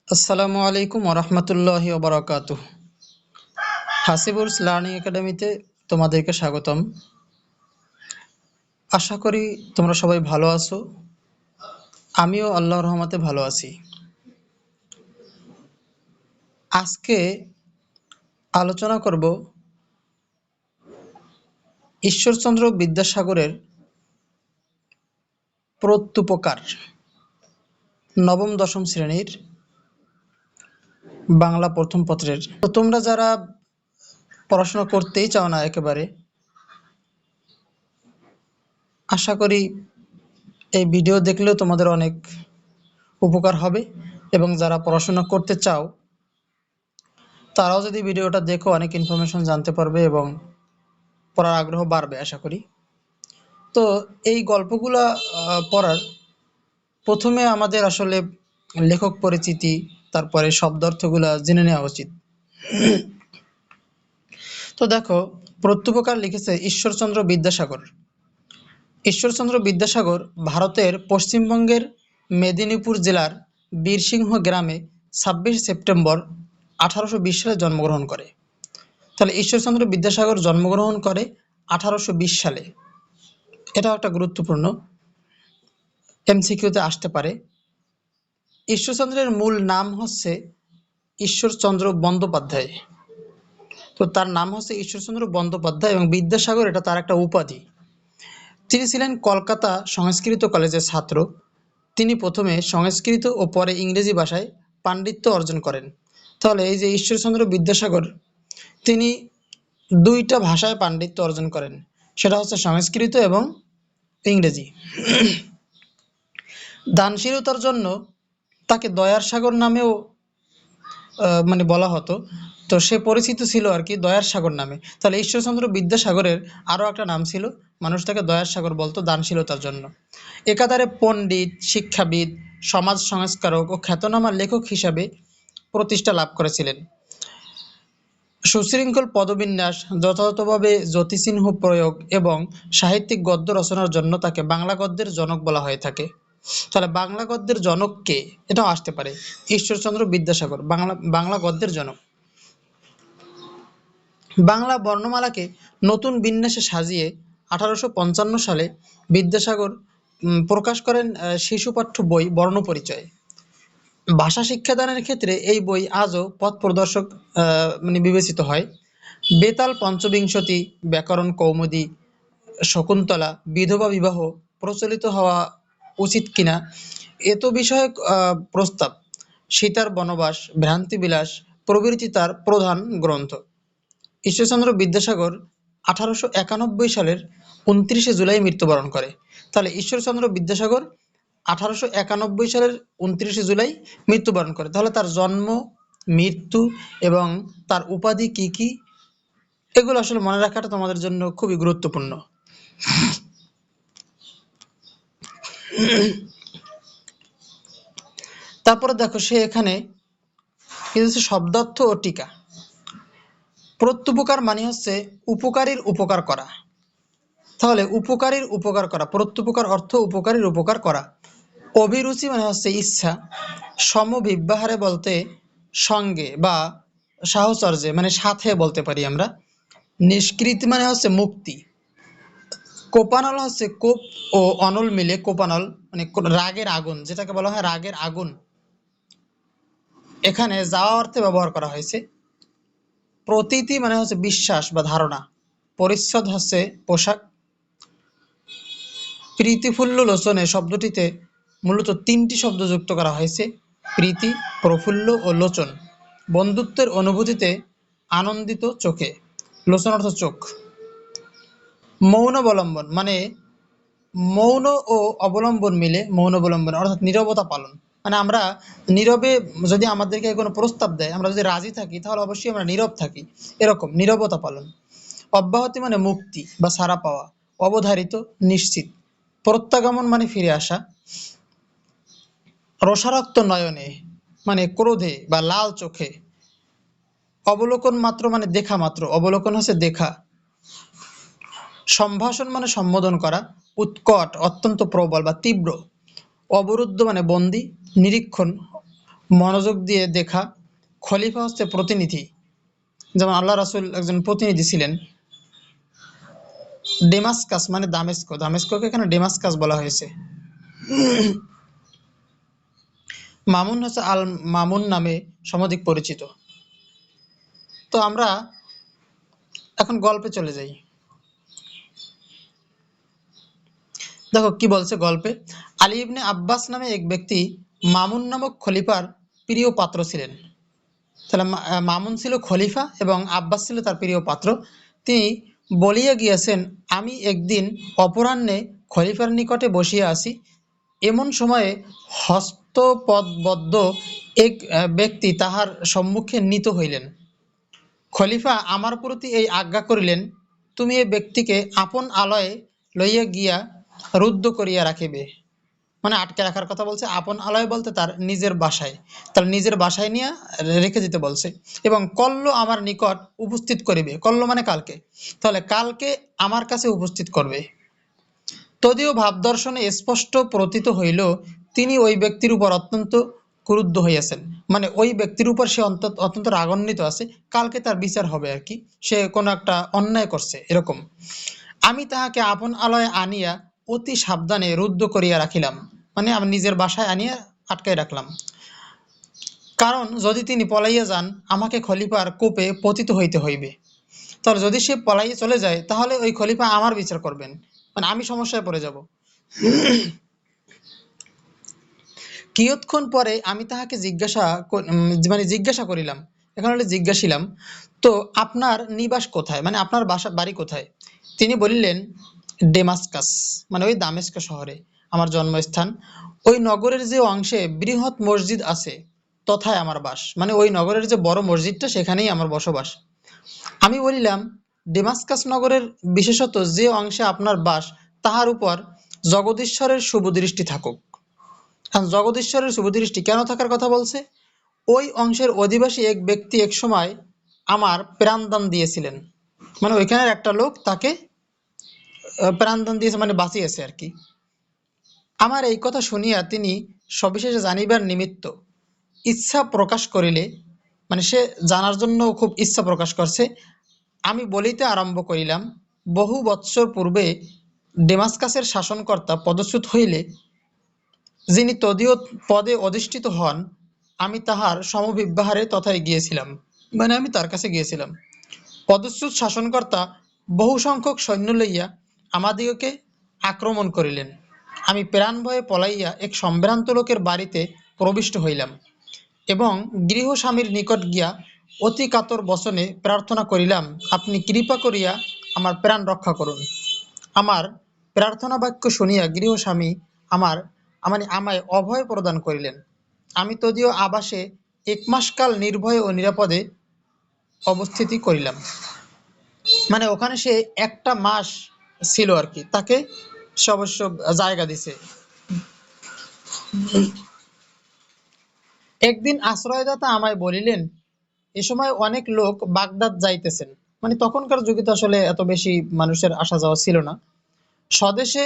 আসসালামু আলাইকুম ওরহমতুল্লাহি ওবরাকাতুহ। হাসিবুলস লার্নিং একাডেমিতে তোমাদেরকে স্বাগতম। আশা করি তোমরা সবাই ভালো আছো। আমিও আল্লাহর রহমতে ভালো আছি। আজকে আলোচনা করব ঈশ্বরচন্দ্র বিদ্যাসাগরের প্রত্যুপকার, নবম দশম শ্রেণীর বাংলা প্রথম পত্রের। তো তোমরা যারা পড়াশোনা করতেই চাও না একেবারে, আশা করি এই ভিডিও দেখলেও তোমাদের অনেক উপকার হবে, এবং যারা পড়াশোনা করতে চাও তারাও যদি ভিডিওটা দেখো অনেক ইনফরমেশন জানতে পারবে এবং পড়ার আগ্রহ বাড়বে আশা করি। তো এই গল্পগুলা পড়ার প্রথমে আমাদের আসলে লেখক পরিচিতি, তারপরে শব্দার্থগুলা জেনে নেওয়া উচিত। তো দেখো, প্রত্যুপকার লিখেছে ঈশ্বরচন্দ্র বিদ্যাসাগর। ঈশ্বরচন্দ্র বিদ্যাসাগর ভারতের পশ্চিমবঙ্গের মেদিনীপুর জেলার বীরসিংহ গ্রামে 26 সেপ্টেম্বর 1820 সালে জন্মগ্রহণ করে। তাহলে ঈশ্বরচন্দ্র বিদ্যাসাগর জন্মগ্রহণ করে 1820 সালে। এটাও একটা গুরুত্বপূর্ণ, এমসিকিউতে আসতে পারে। ঈশ্বরচন্দ্রের মূল নাম হচ্ছে ঈশ্বরচন্দ্র বন্দ্যোপাধ্যায়। তো তার নাম হচ্ছে ঈশ্বরচন্দ্র বন্দ্যোপাধ্যায় এবং বিদ্যাসাগর এটা তার একটা উপাধি। তিনি ছিলেন কলকাতা সংস্কৃত কলেজের ছাত্র। তিনি প্রথমে সংস্কৃত ও পরে ইংরেজি ভাষায় পাণ্ডিত্য অর্জন করেন। তাহলে এই যে ঈশ্বরচন্দ্র বিদ্যাসাগর, তিনি দুইটা ভাষায় পাণ্ডিত্য অর্জন করেন, সেটা হচ্ছে সংস্কৃত এবং ইংরেজি। দানশীলতার জন্য তাকে দয়ার সাগর নামেও বলা হতো। তো সে পরিচিত ছিল আর কি দয়ার সাগর নামে। তাহলে ঈশ্বরচন্দ্র বিদ্যাসাগরের আরও একটা নাম ছিল, মানুষ তাকে দয়ার সাগর বলতো দানশীলতার জন্য। একাধারে পণ্ডিত, শিক্ষাবিদ, সমাজ সংস্কারক ও খ্যাতনামা লেখক হিসাবে প্রতিষ্ঠা লাভ করেছিলেন। সুশৃঙ্খল পদবিন্যাস, যথাযথভাবে জ্যোতিচিহ্ন প্রয়োগ এবং সাহিত্যিক গদ্য রচনার জন্য তাকে বাংলা গদ্যের জনক বলা হয়ে থাকে। তাহলে বাংলা গদ্যের জনক কে, এটাও আসতে পারে। ঈশ্বরচন্দ্র বিদ্যাসাগর বাংলা গদ্যের জনক। বাংলা বর্ণমালাকে নতুন বিন্যাসে সাজিয়ে 1855 সালে বিদ্যাসাগর প্রকাশ করেন শিশুপাঠ্য বই বর্ণপরিচয়। ভাষা শিক্ষাদানের ক্ষেত্রে এই বই আজও পথ প্রদর্শক বিবেচিত হয়। বেতাল পঞ্চবিংশতি, ব্যাকরণ কৌমুদী, শকুন্তলা, বিধবা বিবাহ প্রচলিত হওয়া উচিত কিনা এত বিষয়ক প্রস্তাব, সীতার বনবাস, ভ্রান্তিবিলাস প্রভৃতি তার প্রধান গ্রন্থ। ঈশ্বরচন্দ্র বিদ্যাসাগর 1891 সালের 29 জুলাই মৃত্যুবরণ করে। তাহলে ঈশ্বরচন্দ্র বিদ্যাসাগর 1891 সালের 29 জুলাই মৃত্যুবরণ করে। তাহলে তার জন্ম, মৃত্যু এবং তার উপাধি কি কি, এগুলো আসলে মনে রাখাটা তোমাদের জন্য খুবই গুরুত্বপূর্ণ। তারপরে দেখো, সে এখানে কিছু শব্দার্থ ও টিকা। প্রত্যুপকার মানে হচ্ছে উপকারীর উপকার করা। তাহলে উপকারীর উপকার করা, প্রত্যুপকার অর্থ উপকারীর উপকার করা। অভিরুচি মানে হচ্ছে ইচ্ছা। সমভিব্যাহারে বলতে সঙ্গে বা সাহচর্যে মানে সাথে বলতে পারি আমরা। নিষ্কৃতি মানে হচ্ছে মুক্তি। কোপানল হচ্ছে কোপ ও অনল মিলে কোপানল, মানে রাগের আগুন, যেটাকে বলা হয় রাগের আগুন, এখানে যাওয়া অর্থে ব্যবহার করা হয়েছে। প্রতীতি মানে হচ্ছে বিশ্বাস বা ধারণা। পরিচ্ছদ হচ্ছে পোশাক। প্রীতিফুল্ল লোচনে শব্দটিতে মূলত 3টি শব্দ যুক্ত করা হয়েছে: প্রীতি, প্রফুল্ল ও লোচন। বন্ধুত্বের অনুভূতিতে আনন্দিত চোখে, লোচন অর্থ চোখ। মৌন অবলম্বন মানে মৌন ও অবলম্বন মিলে মৌন অবলম্বন, অর্থাৎ নীরবতা পালন। মানে আমরা নীরবে, যদি আমাদেরকে কোনো প্রস্তাব দেয়, আমরা যদি রাজি থাকি তাহলে অবশ্যই আমরা নীরব থাকি, এরকম নীরবতা পালন। অব্যাহতি মানে মুক্তি বা ছাড়া পাওয়া। অবধারিত, নিশ্চিত। প্রত্যাগমন মানে ফিরে আসা। রসারক্ত নয়নে মানে ক্রোধে বা লাল চোখে। অবলোকন মাত্র মানে দেখা মাত্র, অবলোকন হচ্ছে দেখা। সম্ভাষণ মানে সম্বোধন করা। উৎকট অত্যন্ত প্রবল বা তীব্র। অবরুদ্ধ মানে বন্দী। নিরীক্ষণ মনোযোগ দিয়ে দেখা। খলিফা হচ্ছে প্রতিনিধি, যেমন আল্লাহ রাসূল একজন প্রতিনিধি ছিলেন। ডেমাস্কাস মানে দামেস্ক, দামেস্ককে এখানে ডেমাস্কাস বলা হয়েছে। মামুন হচ্ছে আল মামুন নামে সমধিক পরিচিত। তো আমরা এখন গল্পে চলে যাই। দেখো কি বলছে গল্পে। আলী ইবনে আব্বাস নামে এক ব্যক্তি মামুন নামক খলিফার প্রিয় পাত্র ছিলেন। তাহলে মামুন ছিল খলিফা এবং আব্বাস ছিল তার প্রিয় পাত্র। তিনি বলিয়া গিয়েছেন, আমি একদিন অপরাহ্নে খলিফার নিকটে বসিয়া আছি, এমন সময়ে হস্তপদবদ্ধ এক ব্যক্তি তাহার সম্মুখে নীত হইলেন। খলিফা আমার প্রতি এই আজ্ঞা করিলেন, তুমি এই ব্যক্তিকে আপন আলয়ে লইয়া গিয়া রুদ্ধ করিয়া রাখিবে। মানে আটকে রাখার কথা বলছে। আপন আলয় বলতে তার নিজের বাসায়, তার নিজের বাসায় নিয়ে রেখে দিতে বলছে। এবং কল্য আমার নিকট উপস্থিত করিবে, কল্য মানে কালকে, তাহলে কালকে আমার কাছে উপস্থিত করবে। তদীয় ভাবদর্শনে স্পষ্ট প্রতীত হইল, তিনি ওই ব্যক্তির উপর অত্যন্ত ক্রুদ্ধ হইয়াছেন। মানে ওই ব্যক্তির উপর সে অত্যন্ত রাগান্বিত আছে, কালকে তার বিচার হবে আর কি, সে কোনো একটা অন্যায় করছে এরকম। আমি তাহাকে আপন আলয়ে আনিয়া অতি সাবধানে রুদ্ধ করিয়া রাখিলাম, মানে আমি নিজের বাসায় আনিয়া আটকাই রাখলাম। কারণ যদি তিনি পলাইয়া যান, আমাকে খলিফার কোপে পতিত হইতে হইবে। তাহলে যদি সে পলাইয়া চলে যায়, তাহলে ওই খলিফা আমার বিচার করবেন, মানে আমি সমস্যায় পড়ে যাব। কিয়ৎক্ষণ পরে আমি তাহাকে জিজ্ঞাসা করিলাম, এখন হলে জিজ্ঞাসিলাম, তো আপনার নিবাস কোথায়, মানে আপনার বাড়ি কোথায়? তিনি বলিলেন, ডেমাস্কাস, মানে ওই দামেস্ক শহরে আমার জন্মস্থান। ওই নগরের যে অংশে বৃহৎ মসজিদ আছে, তথায় আমার বাস। মানে ওই নগরের যে বড় মসজিদটা, সেখানেই আমার বসবাস। আমি বলিলাম, ডেমাস্কাস নগরের বিশেষত যে অংশে আপনার বাস, তাহার উপর জগদীশ্বরের শুভদৃষ্টি থাকুক। এখন জগদীশ্বরের শুভদৃষ্টি কেন থাকার কথা বলছে? ওই অংশের অধিবাসী এক ব্যক্তি এক সময় আমার প্রাণদান দিয়েছিলেন। মানে ওইখানের একটা লোক তাকে প্রাণদান দিয়েছে, মানে বাঁচিয়েছে আর কি। আমার এই কথা শুনিয়া তিনি সবিশেষে জানিবার নিমিত্ত ইচ্ছা প্রকাশ করিলে, মানে সে জানার জন্য খুব ইচ্ছা প্রকাশ করছে। আমি বলিতে আরম্ভ করিলাম, বহু বৎসর পূর্বে ডেমাস্কাসের শাসনকর্তা পদচ্যুত হইলে যিনি তদীয় পদে অধিষ্ঠিত হন, আমি তাহার সমভিব্যাহারে তথায় গিয়েছিলাম, মানে আমি তার কাছে গিয়েছিলাম। পদচ্যুত শাসনকর্তা বহু সংখ্যক সৈন্য লইয়া আমাদিগকে আক্রমণ করিলেন। আমি প্রাণ ভয়ে পলাইয়া এক সম্ভ্রান্ত লোকের বাড়িতে প্রবিষ্ট হইলাম এবং গৃহস্বামীর নিকট গিয়া অতি কাতর বচনে প্রার্থনা করিলাম, আপনি কৃপা করিয়া আমার প্রাণ রক্ষা করুন। আমার প্রার্থনা বাক্য শুনিয়া গৃহস্বামী আমার আমায় অভয় প্রদান করিলেন। আমি তদীয় আবাসে ১ মাস কাল নির্ভয়ে ও নিরাপদে অবস্থিতি করিলাম। মানে ওখানে সে ১টা মাস ছিল আর কি, তাকে সে অবশ্য জায়গা দিছে। একদিন আশ্রয়দাতা আমায় বলিলেন, এ সময় অনেক লোক বাগদাদ যাইতেছেন। মানে তখনকার যুগে তো আসলে এত বেশি মানুষের আসা যাওয়া ছিল না। স্বদেশে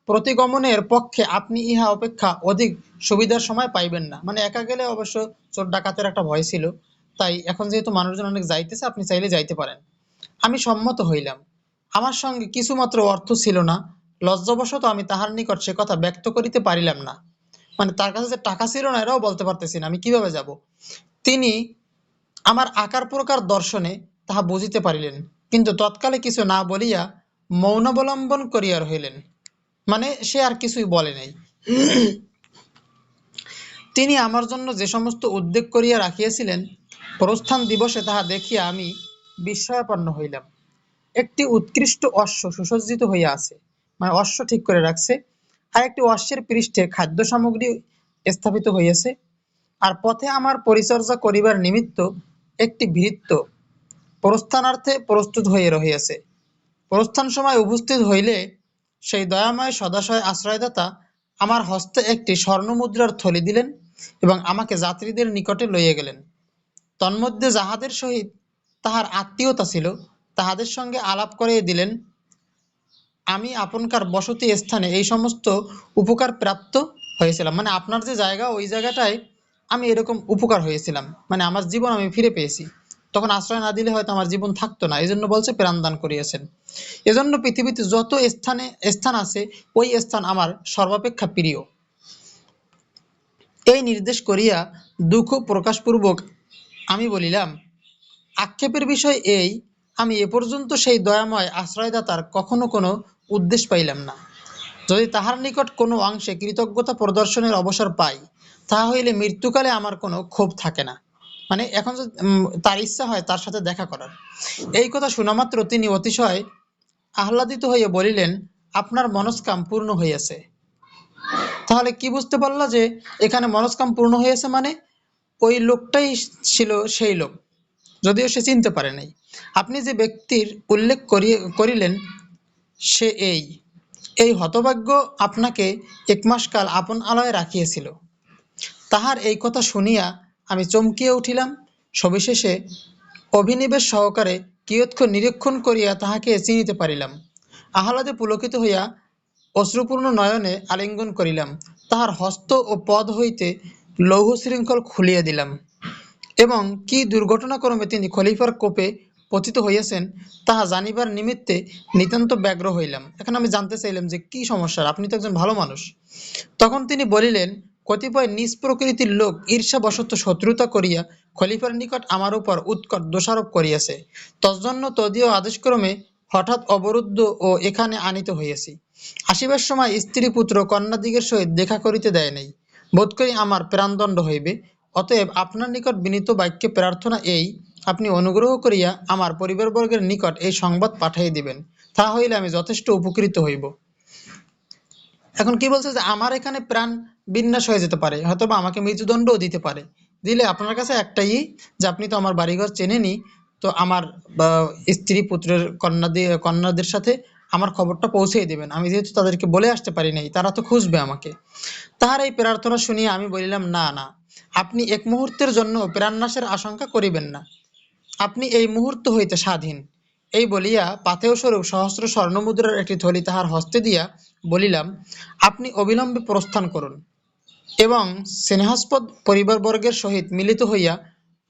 প্রতিগমনের পক্ষে আপনি ইহা অপেক্ষা অধিক সুবিধার সময় পাইবেন না। মানে একা গেলে অবশ্য চোর ডাকাতের একটা ভয় ছিল, তাই এখন যেহেতু মানুষজন অনেক যাইতেছে, আপনি চাইলে যাইতে পারেন। আমি সম্মত হইলাম। আমার সঙ্গে কিছুমাত্র অর্থ ছিল না। লজ্জাবশত আমি তাহার নিকট সে কথা ব্যক্ত করিতে পারিলাম না। মানে তার কাছে যে টাকা ছিল না, এরাও বলতে পারতেছি না, আমি কিভাবে যাব। তিনি আমার আকার প্রকার দর্শনে তাহা বুঝিতে পারিলেন, কিন্তু তৎকালে কিছু না বলিয়া মৌনাবলম্বন করিয়া রহিলেন। মানে সে আর কিছুই বলে নাই। তিনি আমার জন্য যে সমস্ত উদ্যোগ করিয়া রাখিয়াছিলেন, প্রস্থান দিবসে তাহা দেখিয়া আমি বিস্ময়াপন্ন হইলাম। একটি উৎকৃষ্ট অশ্ব সুসজ্জিত হইয়া আছে, মানে অশ্ব ঠিক করে রাখছে। আর একটি অশ্বের পৃষ্ঠে খাদ্য সামগ্রী স্থাপিত হইয়াছে। আর পথে আমার পরিচর্যা করিবার নিমিত্ত একটি ভৃত্য প্রস্থানার্থে প্রস্তুত হইয়া রহিয়াছে। প্রস্থান সময় উপস্থিত হইলে সেই দয়াময় সদাশয় আশ্রয়দাতা আমার হস্তে একটি স্বর্ণমুদ্রার থলি দিলেন এবং আমাকে যাত্রীদের নিকটে লইয়া গেলেন। তন্মধ্যে যাহাদের সহিত তাহার আত্মীয়তা ছিল, তাহাদের সঙ্গে আলাপ করিয়ে দিলেন। আমি আপনকার বসতি স্থানে এই সমস্ত উপকার প্রাপ্ত হয়েছিলাম। মানে আপনার যে জায়গা, ওই জায়গাটায় আমি এরকম উপকার হয়েছিলাম, মানে আমার জীবন আমি ফিরে পেয়েছি। তখন আশ্রয় না দিলে হয়তো আমার জীবন থাকতো না, এই জন্য বলছে প্রাণ দান করিয়েছেন। এজন্য পৃথিবীতে যত স্থান আছে, ওই স্থান আমার সর্বাপেক্ষা প্রিয়। এই নির্দেশ করিয়া দুঃখ প্রকাশপূর্বক আমি বলিলাম, আক্ষেপের বিষয় এই, আমি এ পর্যন্ত সেই দয়াময় আশ্রয়দাতার কখনো কোনো উদ্দেশ্য পাইলাম না। যদি তাহার নিকট কোনো অংশে কৃতজ্ঞতা প্রদর্শনের অবসর পাই, তাহা হইলে মৃত্যুকালে আমার কোনো ক্ষোভ থাকে না। মানে এখন যদি তার ইচ্ছা হয় তার সাথে দেখা করার। এই কথা শোনা মাত্র তিনি অতিশয় আহ্লাদিত হইয়া বলিলেন, আপনার মনস্কাম পূর্ণ হইয়াছে। তাহলে কি বুঝতে পারলা যে এখানে মনস্কাম পূর্ণ হয়েছে, মানে ওই লোকটাই ছিল সেই লোক, যদিও সে চিনতে পারে নাই। আপনি যে ব্যক্তির উল্লেখ করিলেন সে এই এই হতভাগ্য আপনাকে এক মাস কাল আপন আলয়ে রাখিয়াছিল। তাহার এই কথা শুনিয়া আমি চমকিয়া উঠিলাম। সবিশেষে অভিনিবেশ সহকারে কিয়ৎক্ষণ নিরীক্ষণ করিয়া তাহাকে চিনিতে পারিলাম। আহ্লাদে পুলকিত হইয়া অশ্রুপূর্ণ নয়নে আলিঙ্গন করিলাম। তাহার হস্ত ও পদ হইতে লৌহ শৃঙ্খল খুলিয়া দিলাম এবং কি দুর্ঘটনাক্রমে তিনি খলিফার কোপে পতিত হইয়াছেন তাহা জানিবার নিমিত্তে নিতান্ত ব্যগ্র হইলাম। এখন আমি জানতে চাইলাম যে কি সমস্যা, আপনি তো একজন ভালো মানুষ। তখন তিনি বলিলেন, কতিপয় নিজ প্রকৃতির লোক ঈর্ষাবশত শত্রুতা করিয়া খলিফার নিকট আমার উপর উৎকট দোষারোপ করিয়াছে। তজ্জন্য তদীয় আদেশক্রমে হঠাৎ অবরুদ্ধ ও এখানে আনিত হইয়াছি। আসিবার সময় স্ত্রী পুত্র কন্যাদিগের সহিত দেখা করিতে দেয় নাই। বোধ করি আমার প্রাণদণ্ড হইবে। অতএব আপনার নিকট বিনীত বাক্যে প্রার্থনা এই, আপনি অনুগ্রহ করিয়া আমার পরিবারবর্গের নিকট এই সংবাদ পাঠাইয়া দিবেন। তাহা হইলে আমি যথেষ্ট উপকৃত হইব। এখন কি বলছে যে আমার এখানে প্রাণ বিন্যাস হয়ে যেতে পারে, হয়তো বা আমাকে মৃত্যুদণ্ডও দিতে পারে। দিলে আপনার কাছে একটাই, যে আপনি তো আমার বাড়িঘর চেনেনি, তো আমার বা স্ত্রী পুত্রের কন্যাদের সাথে আমার খবরটা পৌঁছেই দেবেন। আমি যেহেতু তাদেরকে বলে আসতে পারি নাই, তারা তো খুঁজবে আমাকে। তাহার এই প্রার্থনা শুনিয়া আমি বলিলাম, না না, আপনি এক মুহূর্তের জন্য প্রাণনাশের আশঙ্কা করিবেন না। আপনি এই মুহূর্ত হইতে স্বাধীন। এই বলিয়া পাথেয় স্বরূপ সহস্র স্বর্ণমুদ্রার একটি থলি তাহার হস্তে দিয়া বলিলাম, আপনি অবিলম্বে প্রস্থান করুন এবং স্নেহাস্পদ পরিবারবর্গের সহিত মিলিত হইয়া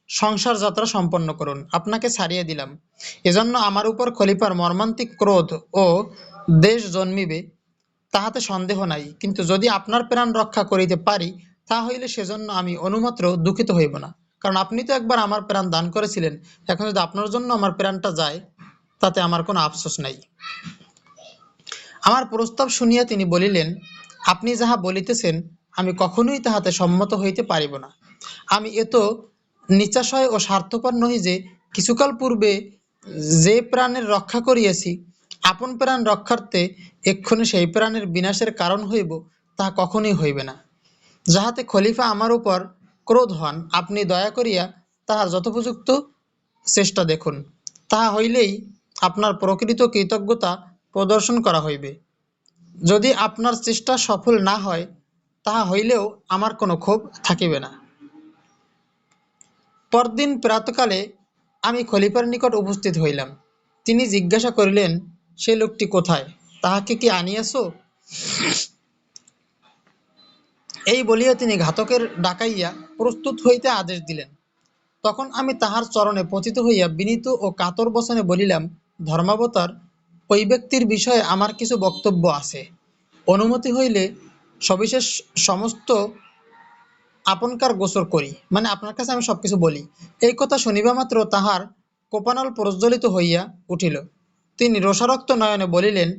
সংসার যাত্রা সম্পন্ন করুন। আপনাকে ছাড়িয়া দিলাম। এজন্য আমার উপর খলিফার মর্মান্তিক ক্রোধ ও দেশ জন্মিবে, তাহাতে সন্দেহ নাই। কিন্তু যদি আপনার প্রাণ রক্ষা করিতে পারি, তা হইলে সেজন্য আমি অনুমাত্র দুঃখিত হইব না। কারণ আপনি তো একবার আমার প্রাণ দান করেছিলেন, এখন যদি আপনার জন্য আমার প্রাণটা যায়, তাতে আমার কোনো আফসোস নাই। আমার প্রস্তাব শুনিয়া তিনি বলিলেন, আপনি যাহা বলিতেছেন আমি কখনোই তাহাতে সম্মত হইতে পারিব না। আমি এত নিচাশয় ও স্বার্থপর নহি যে কিছুকাল পূর্বে যে প্রাণের রক্ষা করিয়াছি, আপন প্রাণ রক্ষার্থে এক্ষণে সেই প্রাণের বিনাশের কারণ হইব, তাহা কখনোই হইবে না। যাহাতে খলিফা আমার উপর ক্রোধ হন, আপনি দয়া করিয়া তাহার যথোপযুক্ত চেষ্টা দেখুন। তাহা হইলেই আপনার প্রকৃত কৃতজ্ঞতা প্রদর্শন করা হইবে। যদি আপনার চেষ্টা সফল না হয়, তাহা হইলেও আমার কোনো ক্ষোভ থাকিবে না। পরদিন প্রাতকালে আমি খলিফার নিকট উপস্থিত হইলাম। তিনি জিজ্ঞাসা করিলেন, সে লোকটি কোথায়, তাহাকে কি আনিয়াছ? এই বলিয়া তিনি ঘাতকের ডাকাইয়া প্রস্তুত হইতে আদেশ দিলেন। তখন আমি তাহার চরণে পতিত হইয়া বিনীত ও কাতর বচনে বলিলাম, ধর্মাবতার, ওই ব্যক্তির বিষয়ে আমার কিছু বক্তব্য আছে। অনুমতি হইলে সবিশেষ সমস্ত আপনকার গোচর করি, মানে আপনার কাছে আমি সবকিছু বলি। এই কথা শুনিবা মাত্র তাহার কোপানল প্রজ্বলিত হইয়া উঠিল। তিনি রোষারক্ত নয়নে বলিলেন,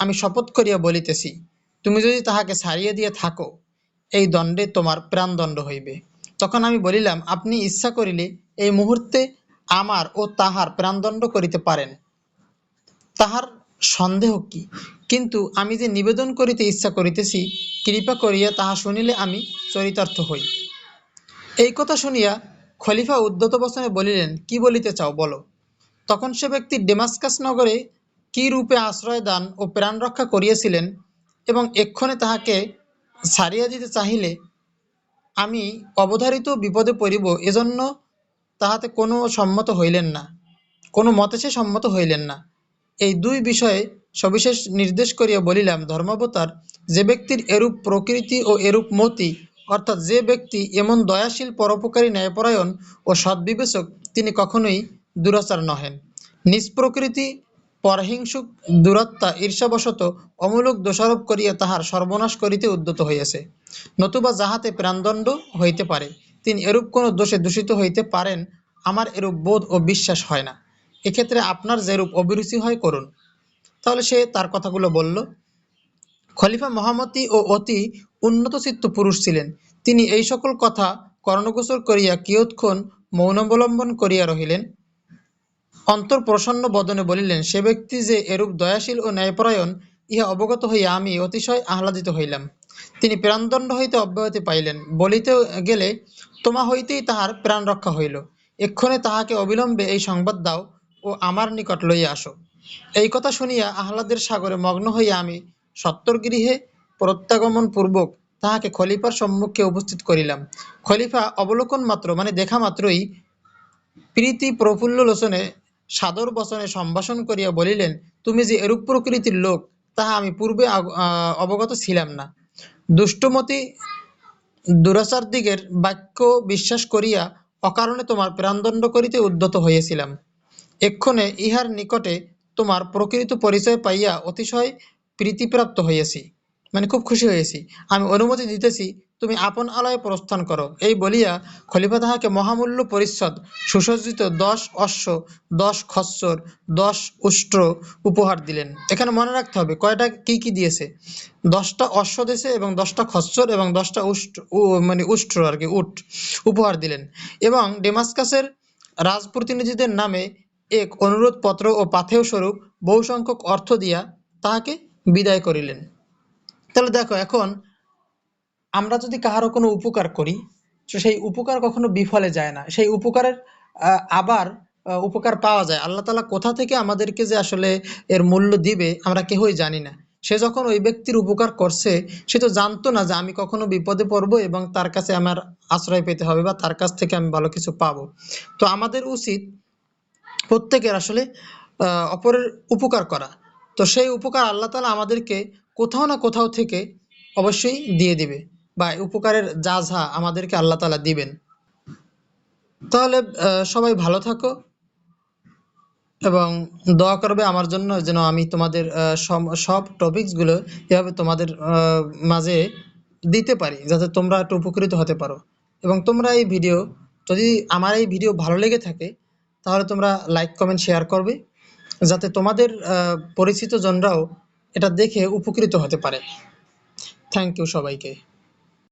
আমি শপথ করিয়া বলিতেছি, তুমি যদি তাহাকে ছাড়িয়ে দিয়ে থাকো, এই দণ্ডে তোমার প্রাণদণ্ড হইবে। তখন আমি বলিলাম, আপনি ইচ্ছা করিলে এই মুহূর্তে আমার ও তাহার প্রাণদণ্ড করিতে পারেন, তাহার সন্দেহ কি? কিন্তু আমি যে নিবেদন করিতে ইচ্ছা করিতেছি, কৃপা করিয়া তাহা শুনিলে আমি চরিতার্থ হই। এই কথা শুনিয়া খলিফা উদ্ধত বচনে বলিলেন, কি বলিতে চাও বলো। তখন সে ব্যক্তি ডেমাস্কাস নগরে কি রূপে আশ্রয় দান ও প্রাণ রক্ষা করিয়াছিলেন এবং এক্ষণে তাহাকে ছাড়িয়া দিতে চাহিলে আমি অবধারিত বিপদে পড়িব, এজন্য তাহাতে কোনো সম্মত হইলেন না, কোনো মতে সে সম্মত হইলেন না। এই দুই বিষয়ে সবিশেষ নির্দেশ করিয়া বলিলাম, ধর্মাবতার, যে ব্যক্তির এরূপ প্রকৃতি ও এরূপ মতি অর্থাৎ যে ব্যক্তি এমন দয়াশীল, পরোপকারী, ন্যায়পরায়ণ ও সদ্বিবেচক, তিনি কখনোই দুরাচার নহেন। নিজ প্রকৃতি পরহিংসুক, দুরাত্মা, ঈর্ষাবশত অমূলক দোষারোপ করিয়া তাহার সর্বনাশ করিতে উদ্যত হইয়াছে। নতুবা যাহাতে প্রাণদণ্ড হইতে পারে, তিনি এরূপ কোনো দোষে দূষিত হইতে পারেন, আমার এরূপ বোধ ও বিশ্বাস হয় না। এক্ষেত্রে আপনার যেরূপ অভিরুচি হয় করুন। তাহলে সে তার কথাগুলো বলল। খলিফা মহামতি ও অতি উন্নতচিত্ত পুরুষ ছিলেন। তিনি এই সকল কথা কর্ণগোচর করিয়া কিয়ৎক্ষণ মৌনাবলম্বন করিয়া রহিলেন। অন্তর প্রসন্ন বদনে বলিলেন, সে ব্যক্তি যে এরূপ দয়াশীল ও ন্যায়পরায়ণ, ইহা অবগত হইয়া আমি অতিশয় আহ্লাদিত হইলাম। তিনি প্রাণদণ্ড হইতে অব্যাহতি পাইলেন। বলিতে গেলে তোমা হইতেই তাহার প্রাণ রক্ষা হইল। এক্ষণে তাহাকে অবিলম্বে এই সংবাদ দাও ও আমার নিকট লইয়া আসো। এই কথা শুনিয়া আহ্লাদের সাগরে মগ্ন হইয়া আমি সত্বর গৃহে প্রত্যাগমন পূর্বক তাহাকে খলিফার সম্মুখে উপস্থিত করিলাম। খলিফা অবলোকন মাত্র, মানে দেখা মাত্রই, প্রীতি প্রফুল্ল লোচনে সাদর বচনে সম্ভাষণ করিয়া বলিলেন, তুমি যে এরূপ প্রকৃতির লোক, তাহা আমি পূর্বে অবগত ছিলাম না। দুষ্টমতি দুরাচারদিগের বাক্য বিশ্বাস করিয়া অকারণে তোমার প্রাণদণ্ড করিতে উদ্যত হইয়াছিলাম। এক্ষণে ইহার নিকটে তোমার প্রকৃত পরিচয় পাইয়া অতিশয় প্রীতিপ্রাপ্ত হইয়াছি, মানে খুব খুশি হয়েছি। আমি অনুমতি দিতেছি, তুমি আপন আলয়ে প্রস্থান করো। এই বলিয়া খলিফা তাহাকে মহামূল্য পরিচ্ছদ সুসজ্জিত 10 অশ্ব, 10 খচ্চর, 10 উষ্ট্র উপহার দিলেন। এখানে মনে রাখতে হবে কয়টা কি কি দিয়েছে। 10টা অশ্ব দিয়েছে এবং 10টা খচ্চর এবং 10টা মানে উষ্ট্র আর কি, উট উপহার দিলেন। এবং ডেমাস্কাসের রাজপ্রতিনিধিদের নামে এক অনুরোধ পত্র ও পাথেয় স্বরূপ বহু সংখ্যক অর্থ দিয়া তাহাকে বিদায় করিলেন। তাহলে দেখো, এখন আমরা যদি কাহারও কোনো উপকার করি, তো সেই উপকার কখনো বিফলে যায় না। সেই উপকারের আবার উপকার পাওয়া যায়। আল্লাহ তাআলা কোথা থেকে আমাদেরকে যে আসলে এর মূল্য দিবে আমরা কেউই জানি না। সে যখন ওই ব্যক্তির উপকার করছে, সে তো জানতো না যে আমি কখনো বিপদে পড়বো এবং তার কাছে আমার আশ্রয় পেতে হবে বা তার কাছ থেকে আমি ভালো কিছু পাবো। তো আমাদের উচিত প্রত্যেকের আসলে অপরের উপকার করা। তো সেই উপকার আল্লাহ তাআলা আমাদেরকে কোথাও না কোথাও থেকে অবশ্যই দিয়ে দিবে, বা উপকারের যা আমাদেরকে আল্লাহ তাআলা দিবেন। তাহলে সবাই ভালো থাকো এবং দোয়া করবে আমার জন্য, যেন আমি তোমাদের সব টপিকসগুলো এভাবে তোমাদের মাঝে দিতে পারি, যাতে তোমরা একটু উপকৃত হতে পারো। এবং তোমরা এই ভিডিও, যদি আমার এই ভিডিও ভালো লেগে থাকে, তাহলে তোমরা লাইক, কমেন্ট, শেয়ার করবে, যাতে তোমাদের পরিচিত জনরাও এটা দেখে উপকৃত হতে পারে। থ্যাংক ইউ সবাইকে।